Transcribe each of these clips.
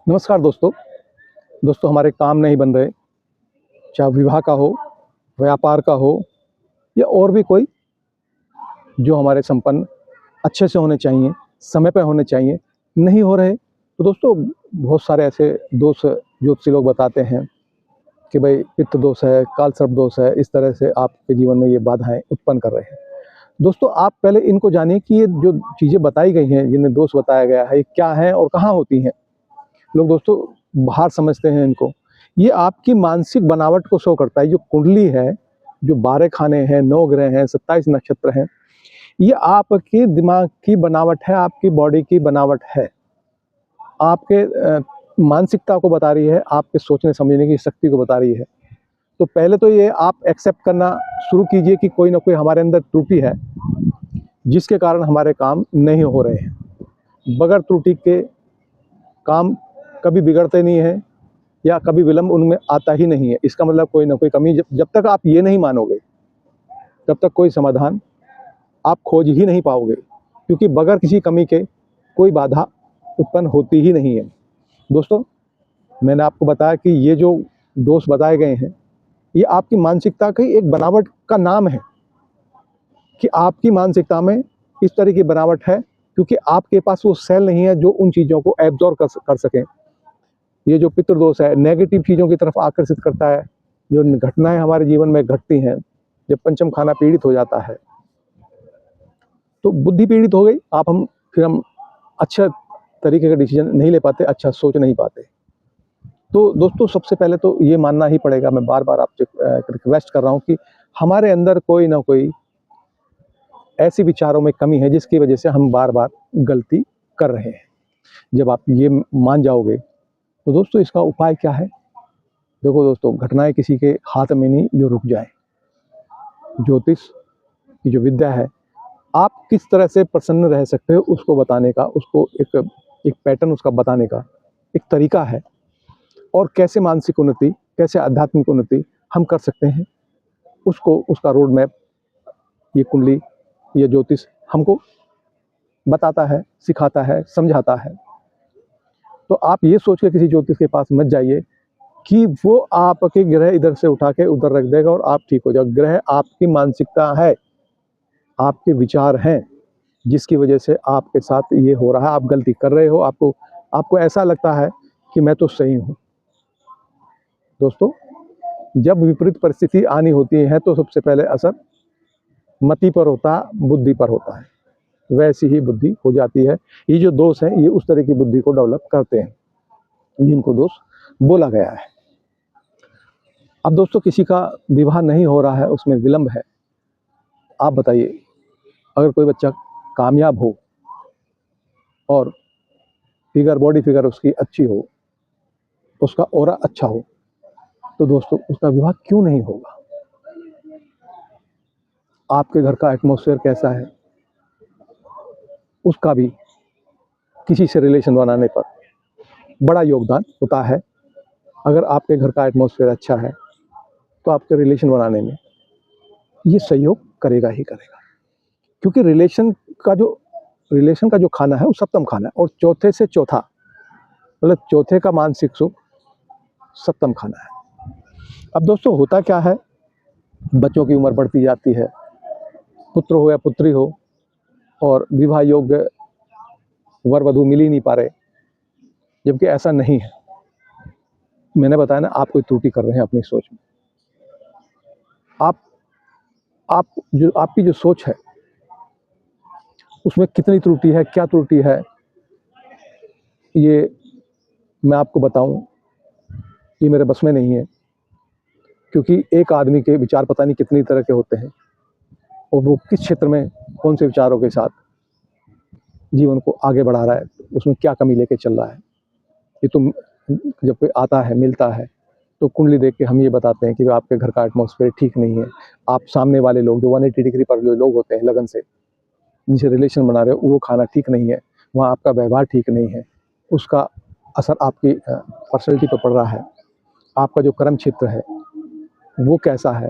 नमस्कार दोस्तों हमारे काम नहीं बन रहे, चाहे विवाह का हो, व्यापार का हो या और भी कोई जो हमारे संपन्न अच्छे से होने चाहिए, समय पे होने चाहिए, नहीं हो रहे। तो दोस्तों बहुत सारे ऐसे दोष ज्योतिषी लोग बताते हैं कि भाई पित्त दोष है, काल सर्प दोष है, इस तरह से आपके जीवन में ये बाधाएँ उत्पन्न कर रहे हैं। दोस्तों आप पहले इनको जानिए कि ये जो चीज़ें बताई गई हैं, जिन्हें दोष बताया गया है, ये क्या हैं और कहाँ होती हैं। लोग दोस्तों बाहर समझते हैं इनको। ये आपकी मानसिक बनावट को शो करता है। जो कुंडली है, जो 12 खाने हैं, 9 ग्रह हैं, 27 नक्षत्र हैं, ये आपके दिमाग की बनावट है, आपकी बॉडी की बनावट है। आपके मानसिकता को बता रही है, आपके सोचने समझने की शक्ति को बता रही है। तो पहले तो ये आप एक्सेप्ट करना शुरू कीजिए कि कोई ना कोई हमारे अंदर त्रुटि है, जिसके कारण हमारे काम नहीं हो रहे हैं। बगैर त्रुटि के काम कभी बिगड़ते नहीं हैं या कभी विलंब उनमें आता ही नहीं है। इसका मतलब कोई ना कोई कमी जब तक आप ये नहीं मानोगे, तब तक कोई समाधान आप खोज ही नहीं पाओगे, क्योंकि बगैर किसी कमी के कोई बाधा उत्पन्न होती ही नहीं है। दोस्तों मैंने आपको बताया कि ये जो दोष बताए गए हैं, ये आपकी मानसिकता की एक बनावट का नाम है कि आपकी मानसिकता में इस तरह की बनावट है, क्योंकि आपके पास वो सेल नहीं है जो उन चीज़ों को एब्जॉर्ब कर सकें। ये जो पितृदोष है, नेगेटिव चीज़ों की तरफ आकर्षित करता है। जो घटनाएं हमारे जीवन में घटती हैं, जब पंचम खाना पीड़ित हो जाता है तो बुद्धि पीड़ित हो गई, फिर हम अच्छा तरीके का डिसीजन नहीं ले पाते, अच्छा सोच नहीं पाते। तो दोस्तों सबसे पहले तो ये मानना ही पड़ेगा, मैं बार बार आपसे रिक्वेस्ट कर रहा हूँ कि हमारे अंदर कोई ना कोई ऐसी विचारों में कमी है जिसकी वजह से हम बार बार गलती कर रहे हैं। जब आप ये मान जाओगे तो दोस्तों इसका उपाय क्या है। देखो दोस्तों, घटनाएं किसी के हाथ में नहीं जो रुक जाए। ज्योतिष की जो विद्या है, आप किस तरह से प्रसन्न रह सकते हो उसको बताने का, उसको एक पैटर्न उसका बताने का एक तरीका है। और कैसे मानसिक उन्नति, कैसे आध्यात्मिक उन्नति हम कर सकते हैं, उसका रोड मैप ये कुंडली, ये ज्योतिष हमको बताता है, सिखाता है, समझाता है। तो आप ये सोच के किसी ज्योतिष के पास मत जाइए कि वो आपके ग्रह इधर से उठा के उधर रख देगा और आप ठीक हो जाओ। ग्रह आपकी मानसिकता है, आपके विचार हैं, जिसकी वजह से आपके साथ ये हो रहा है। आप गलती कर रहे हो, आपको ऐसा लगता है कि मैं तो सही हूँ। दोस्तों जब विपरीत परिस्थिति आनी होती है तो सबसे पहले असर मति पर होता है, बुद्धि पर होता है। वैसी ही बुद्धि हो जाती है। ये जो दोष है, ये उस तरह की बुद्धि को डेवलप करते हैं जिनको दोष बोला गया है। अब दोस्तों किसी का विवाह नहीं हो रहा है, उसमें विलंब है। आप बताइए, अगर कोई बच्चा कामयाब हो और बॉडी फिगर उसकी अच्छी हो, उसका ऑरा अच्छा हो, तो दोस्तों उसका विवाह क्यों नहीं होगा। आपके घर का एटमॉस्फेयर कैसा है, उसका भी किसी से रिलेशन बनाने पर बड़ा योगदान होता है। अगर आपके घर का एटमॉस्फेयर अच्छा है तो आपके रिलेशन बनाने में ये सहयोग करेगा ही करेगा, क्योंकि रिलेशन का जो खाना है वो सप्तम खाना है, और चौथे से चौथा मतलब चौथे का मानसिक सुख सप्तम खाना है। अब दोस्तों होता क्या है, बच्चों की उम्र बढ़ती जाती है, पुत्र हो या पुत्री हो, और विवाह योग्य वर वधू मिल ही नहीं पा रहे, जबकि ऐसा नहीं है। मैंने बताया ना, आप कोई त्रुटि कर रहे हैं अपनी सोच में। आपकी जो सोच है उसमें कितनी त्रुटि है, क्या त्रुटि है, ये मैं आपको बताऊं, ये मेरे बस में नहीं है। क्योंकि एक आदमी के विचार पता नहीं कितनी तरह के होते हैं, और वो किस क्षेत्र में कौन से विचारों के साथ जीवन को आगे बढ़ा रहा है, उसमें क्या कमी लेके चल रहा है। ये तो जब कोई आता है, मिलता है, तो कुंडली देख के हम ये बताते हैं कि आपके घर का एटमॉस्फेयर ठीक नहीं है। आप सामने वाले लोग जो 180 डिग्री पर जो लोग होते हैं लगन से, जिनसे रिलेशन बना रहे हो, वो खाना ठीक नहीं है, वहाँ आपका व्यवहार ठीक नहीं है, उसका असर आपकी पर्सनैलिटी पर पड़ रहा है। आपका जो कर्म क्षेत्र है वो कैसा है,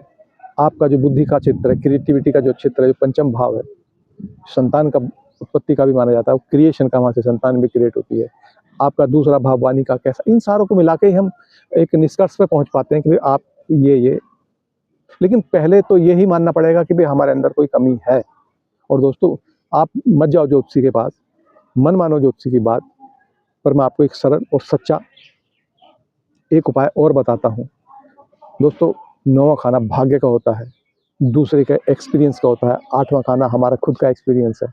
आपका जो बुद्धि का क्षेत्र है, क्रिएटिविटी का जो क्षेत्र है, जो पंचम भाव है, संतान का उत्पत्ति का भी माना जाता है, वो क्रिएशन का, वहाँ से संतान भी क्रिएट होती है। आपका दूसरा भाव वाणी का कैसा, इन सारों को मिला के ही हम एक निष्कर्ष पे पहुंच पाते हैं कि भाई आप ये। लेकिन पहले तो यही मानना पड़ेगा कि भाई हमारे अंदर कोई कमी है। और दोस्तों, आप मत जाओ ज्योतिषी के पास, मन मानो ज्योतिषी की बात, पर मैं आपको एक सरल और सच्चा एक उपाय और बताता हूँ। दोस्तों, 9वां खाना भाग्य का होता है, दूसरे के एक्सपीरियंस का होता है। 8वां खाना हमारा खुद का एक्सपीरियंस है।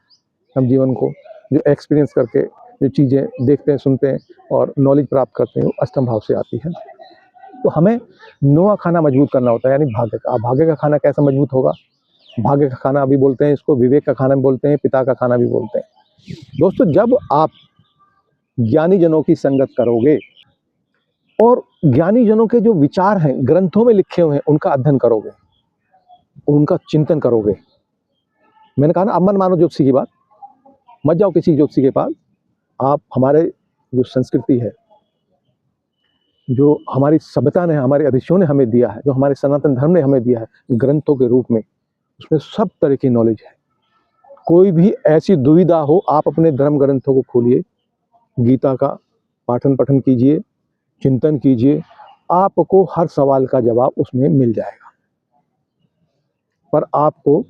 हम जीवन को जो एक्सपीरियंस करके जो चीज़ें देखते हैं, सुनते हैं और नॉलेज प्राप्त करते हैं, वो अष्टम भाव से आती है। तो हमें 9वां खाना मजबूत करना होता है, यानी भाग्य का। भाग्य का खाना कैसा मजबूत होगा? भाग्य का खाना अभी बोलते हैं इसको, विवेक का खाना भी बोलते हैं, पिता का खाना भी बोलते हैं। दोस्तों, जब आप ज्ञानी जनों की संगत करोगे और ज्ञानी जनों के जो विचार हैं, ग्रंथों में लिखे हुए हैं, उनका अध्ययन करोगे, उनका चिंतन करोगे। मैंने कहा ना, अब मन मानो ज्योतिषी की बात, मत जाओ किसी ज्योतिषी के पास। आप हमारे जो संस्कृति है, जो हमारी सभ्यता ने, हमारे ऋषियों ने हमें दिया है, जो हमारे सनातन धर्म ने हमें दिया है ग्रंथों के रूप में, उसमें सब तरह की नॉलेज है। कोई भी ऐसी दुविधा हो, आप अपने धर्म ग्रंथों को खोलिए, गीता का पाठन पठन कीजिए, चिंतन कीजिए, आपको हर सवाल का जवाब उसमें मिल जाएगा। पर आपको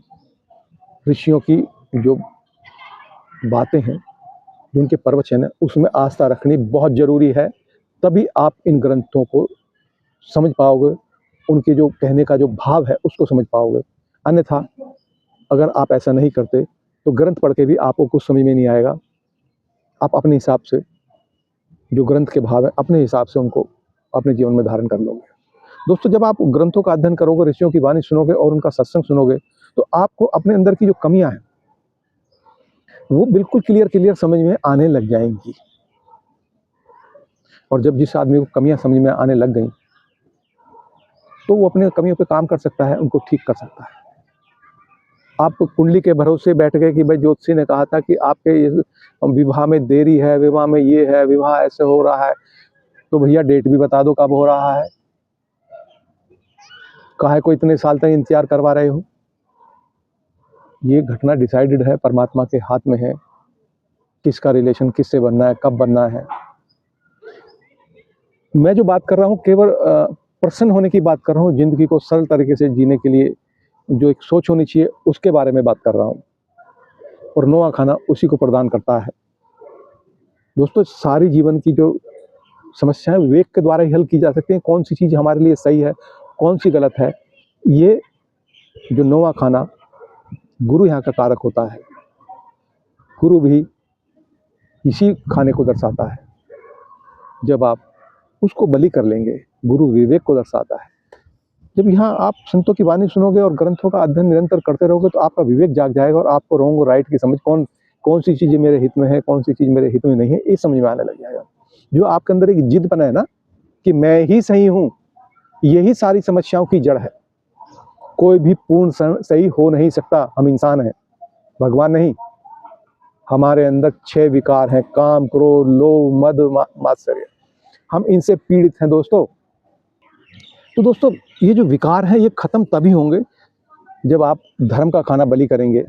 ऋषियों की जो बातें हैं, जो उनके प्रवचन है, उसमें आस्था रखनी बहुत ज़रूरी है। तभी आप इन ग्रंथों को समझ पाओगे, उनके जो कहने का जो भाव है उसको समझ पाओगे। अन्यथा अगर आप ऐसा नहीं करते तो ग्रंथ पढ़ के भी आपको कुछ समझ में नहीं आएगा। आप अपने हिसाब से जो ग्रंथ के भाव है, अपने हिसाब से उनको अपने जीवन में धारण कर लोगे। दोस्तों, जब आप ग्रंथों का अध्ययन करोगे, ऋषियों की वाणी सुनोगे और उनका सत्संग सुनोगे, तो आपको अपने अंदर की जो कमियां हैं वो बिल्कुल क्लियर समझ में आने लग जाएंगी। और जब जिस आदमी को कमियां समझ में आने लग गई, तो वो अपने कमियों पे काम कर सकता है, उनको ठीक कर सकता है। आप कुंडली के भरोसे बैठ गए कि भाई ज्योतिषी ने कहा था कि आपके विवाह में देरी है, विवाह में ये है, विवाह ऐसे हो रहा है, तो भैया डेट भी बता दो कब हो रहा है। काहे को इतने साल तक इंतजार करवा रहे हो? ये घटना डिसाइडेड है, परमात्मा के हाथ में है, किसका रिलेशन किससे बनना है, कब बनना है। मैं जो बात कर रहा हूँ केवल प्रसन्न होने की बात कर रहा हूँ, जिंदगी को सरल तरीके से जीने के लिए जो एक सोच होनी चाहिए उसके बारे में बात कर रहा हूँ, और 9वां खाना उसी को प्रदान करता है। दोस्तों, सारी जीवन की जो समस्याएं विवेक के द्वारा ही हल की जा सकती हैं। कौन सी चीज़ हमारे लिए सही है, कौन सी गलत है, ये जो 9वां खाना गुरु यहाँ का कारक होता है। गुरु भी इसी खाने को दर्शाता है। जब आप उसको बलि कर लेंगे, गुरु विवेक को दर्शाता है। जब यहाँ आप संतों की वाणी सुनोगे और ग्रंथों का अध्ययन निरंतर करते रहोगे, तो आपका विवेक जाग जाएगा और आपको रॉन्ग और राइट की समझ, कौन सी चीज़ें मेरे हित में है, कौन सी चीज़ मेरे हित में नहीं है, ये समझ में आने लग जाएगा। जो आपके अंदर एक जिद बना है ना कि मैं ही सही हूँ, यही सारी समस्याओं की जड़ है। कोई भी पूर्ण सही हो नहीं सकता। हम इंसान हैं, भगवान नहीं। हमारे अंदर 6 विकार हैं, काम, क्रोध, लोभ, मद, मात्सर्य। हम इनसे पीड़ित हैं दोस्तों। तो दोस्तों, ये जो विकार हैं, ये खत्म तभी होंगे जब आप धर्म का खाना बलि करेंगे,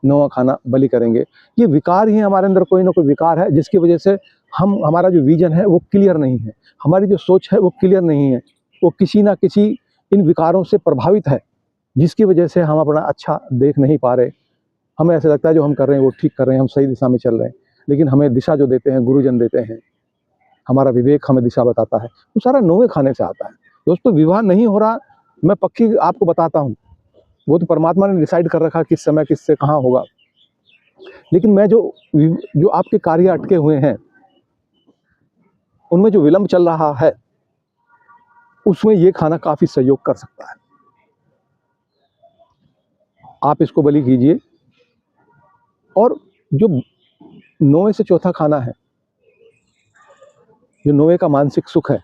9वां खाना बलि करेंगे। ये विकार ही हमारे अंदर कोई ना कोई विकार है, जिसकी वजह से हमारा जो विजन है वो क्लियर नहीं है, हमारी जो सोच है वो क्लियर नहीं है, वो किसी ना किसी इन विकारों से प्रभावित है, जिसकी वजह से हम अपना अच्छा देख नहीं पा रहे। हमें ऐसा लगता है जो हम कर रहे हैं वो ठीक कर रहे हैं, हम सही दिशा में चल रहे हैं, लेकिन हमें दिशा जो देते हैं गुरुजन देते हैं, हमारा विवेक हमें दिशा बताता है, वो सारा 9वें खाने से आता है। दोस्तों, विवाह नहीं हो रहा, मैं पक्की आपको बताता हूँ, वो तो परमात्मा ने डिसाइड कर रखा किस समय किससे कहाँ होगा। लेकिन मैं जो आपके कार्य अटके हुए हैं, उनमें जो विलंब चल रहा है, उसमें ये खाना काफ़ी सहयोग कर सकता है। आप इसको बलि कीजिए। और जो 9वें से चौथा खाना है, जो 9वें का मानसिक सुख है,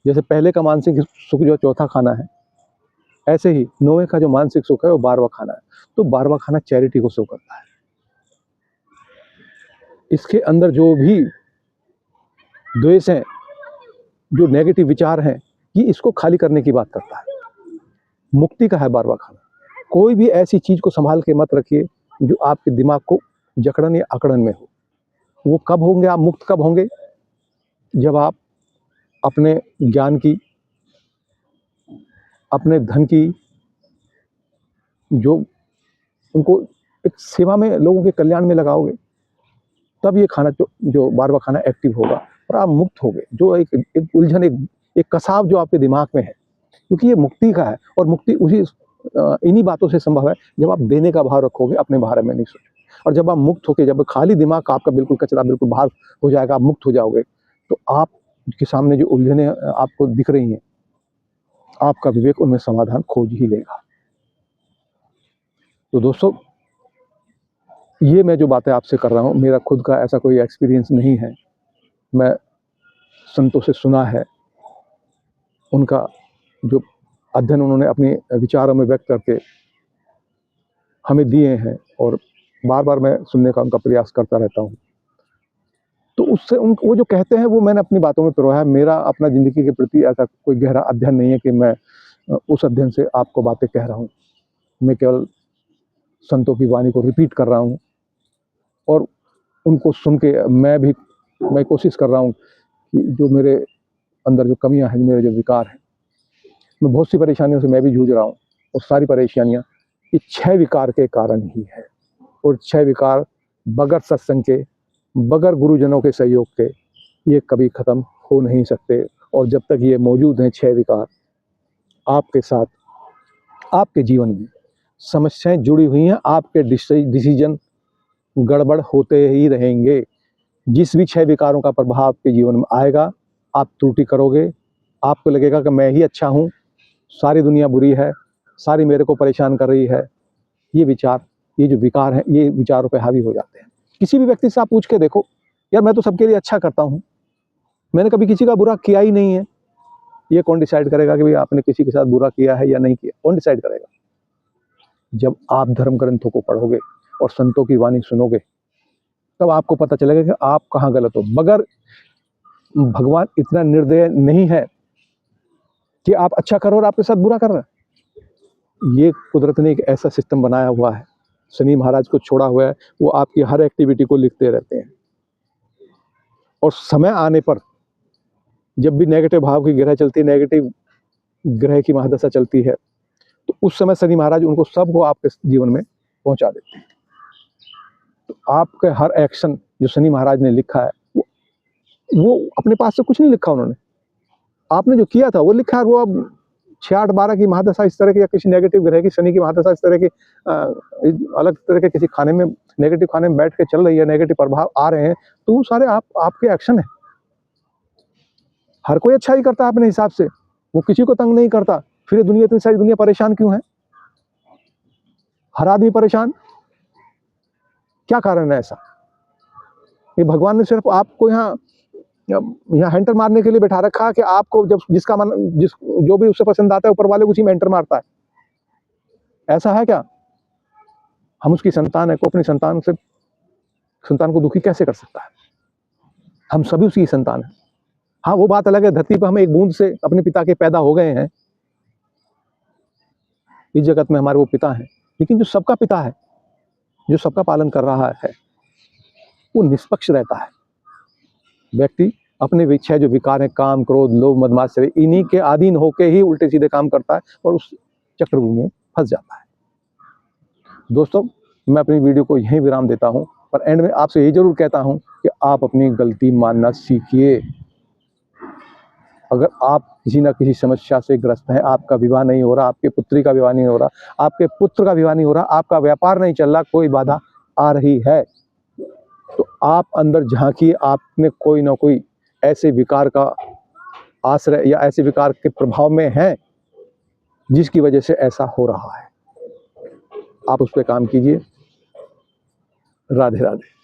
जैसे पहले का मानसिक सुख जो चौथा खाना है, ऐसे ही 9वें का जो मानसिक सुख है वो 12वां खाना है। तो 12वां खाना चैरिटी को शो करता है। इसके अंदर जो भी द्वेष हैं, जो नेगेटिव विचार हैं, ये इसको खाली करने की बात करता है। मुक्ति का है 12वां खाना। कोई भी ऐसी चीज़ को संभाल के मत रखिए जो आपके दिमाग को जकड़न या अकड़न में हो। वो कब होंगे, आप मुक्त कब होंगे? जब आप अपने ज्ञान की, अपने धन की, जो उनको एक सेवा में, लोगों के कल्याण में लगाओगे, तब ये खाना जो बारवा खाना एक्टिव होगा और आप मुक्त होगे। जो एक उलझन, एक कसाव जो आपके दिमाग में है, क्योंकि ये मुक्ति का है, और मुक्ति उसी इन्हीं बातों से संभव है जब आप देने का भाव रखोगे, अपने बारे में नहीं सोचोगे। और जब आप मुक्त होके, जब खाली दिमाग आपका, बिल्कुल कचरा बिल्कुल बाहर हो जाएगा, आप मुक्त हो जाओगे, तो आपके सामने जो उलझने आपको दिख रही हैं, आपका विवेक उनमें समाधान खोज ही लेगा। तो दोस्तों, ये मैं जो बातें आपसे कर रहा हूँ, मेरा खुद का ऐसा कोई एक्सपीरियंस नहीं है। मैं संतों से सुना है, उनका जो अध्ययन उन्होंने अपने विचारों में व्यक्त करके हमें दिए हैं, और बार बार मैं सुनने का उनका प्रयास करता रहता हूँ। तो उससे वो जो कहते हैं वो मैंने अपनी बातों में पिरोया है। मेरा अपना ज़िंदगी के प्रति ऐसा कोई गहरा अध्ययन नहीं है कि मैं उस अध्ययन से आपको बातें कह रहा हूँ। मैं केवल संतों की वाणी को रिपीट कर रहा हूँ, और उनको सुन के मैं कोशिश कर रहा हूँ कि जो मेरे अंदर जो कमियां हैं, मेरे जो विकार हैं, मैं बहुत सी परेशानियों से मैं भी जूझ रहा हूँ, और सारी परेशानियां ये 6 विकार के कारण ही है। और 6 विकार बगैर सत्संग के, बगैर गुरुजनों के सहयोग के, ये कभी ख़त्म हो नहीं सकते। और जब तक ये मौजूद हैं 6 विकार आपके साथ, आपके जीवन में समस्याएं जुड़ी हुई हैं, आपके डिसीजन गड़बड़ होते ही रहेंगे। जिस भी 6 विकारों का प्रभाव आपके जीवन में आएगा, आप त्रुटि करोगे, आपको लगेगा कि मैं ही अच्छा हूँ, सारी दुनिया बुरी है, सारी मेरे को परेशान कर रही है। ये विचार, ये जो विकार हैं, ये विचारों पे हावी हो जाते हैं। किसी भी व्यक्ति से आप पूछ के देखो, यार मैं तो सबके लिए अच्छा करता हूँ, मैंने कभी किसी का बुरा किया ही नहीं है। ये कौन डिसाइड करेगा कि भाई आपने किसी के साथ बुरा किया है या नहीं किया? कौन डिसाइड करेगा? जब आप धर्म ग्रंथों को पढ़ोगे और संतों की वाणी सुनोगे, तब आपको पता चलेगा कि आप कहाँ गलत हो। मगर भगवान इतना निर्दय नहीं है कि आप अच्छा करो और आपके साथ बुरा कर रहे हैं। ये कुदरत ने एक ऐसा सिस्टम बनाया हुआ है, शनि महाराज को छोड़ा हुआ है, वो आपकी हर एक्टिविटी को लिखते रहते हैं। और समय आने पर, जब भी नेगेटिव भाव की ग्रह चलती है, नेगेटिव ग्रह की महादशा चलती है, तो उस समय शनि महाराज उनको सबको आपके जीवन में पहुंचा देते हैं। तो आपके हर एक्शन जो शनि महाराज ने लिखा है, वो अपने पास से कुछ नहीं लिखा उन्होंने, आपने जो किया था वो लिखा है। वो अब 6-8-12 की महादशा इस तरह की, या किसी नेगेटिव ग्रह की, शनि की महादशा इस तरह की अलग तरह के किसी खाने में, नेगेटिव खाने में बैठ के चल रही है, नेगेटिव प्रभाव आ रहे हैं, तो वो सारे आपके एक्शन है। हर कोई अच्छा ही करता है अपने हिसाब से, वो किसी को तंग नहीं करता। फिर दुनिया, इतनी सारी दुनिया परेशान क्यों है? हर आदमी परेशान, क्या कारण है ऐसा? ये भगवान ने सिर्फ आपको यहाँ एंटर मारने के लिए बैठा रखा, कि आपको जब जो भी उससे पसंद आता है, ऊपर वाले उसी में एंटर मारता है। ऐसा है क्या? हम उसकी संतान है, को अपनी संतान को दुखी कैसे कर सकता है? हम सभी उसकी संतान है। हाँ, वो बात अलग है, धरती पर हम एक बूंद से अपने पिता के पैदा हो गए हैं, इस जगत में हमारे वो पिता हैं, लेकिन जो सबका पिता है, जो सबका पालन कर रहा है, वो निष्पक्ष रहता है। व्यक्ति अपने विषय जो विकार है, काम, क्रोध, लोभ, मद, मात्सर्य, इन्हीं के अधीन होके ही उल्टे सीधे काम करता है, और उस चक्रव्यूह में फंस जाता है। दोस्तों, मैं अपनी वीडियो को यहीं विराम देता हूं, पर एंड में आपसे यही जरूर कहता हूं कि आप अपनी गलती मानना सीखिए। अगर आप किसी न किसी समस्या से ग्रस्त हैं, आपका विवाह नहीं हो रहा, आपके पुत्री का विवाह नहीं हो रहा, आपके पुत्र का विवाह नहीं हो रहा, आपका व्यापार नहीं चल रहा, कोई बाधा आ रही है, तो आप अंदर झांकिए। आपने कोई ना कोई ऐसे विकार का आश्रय या ऐसे विकार के प्रभाव में हैं, जिसकी वजह से ऐसा हो रहा है। आप उस पर काम कीजिए। राधे राधे।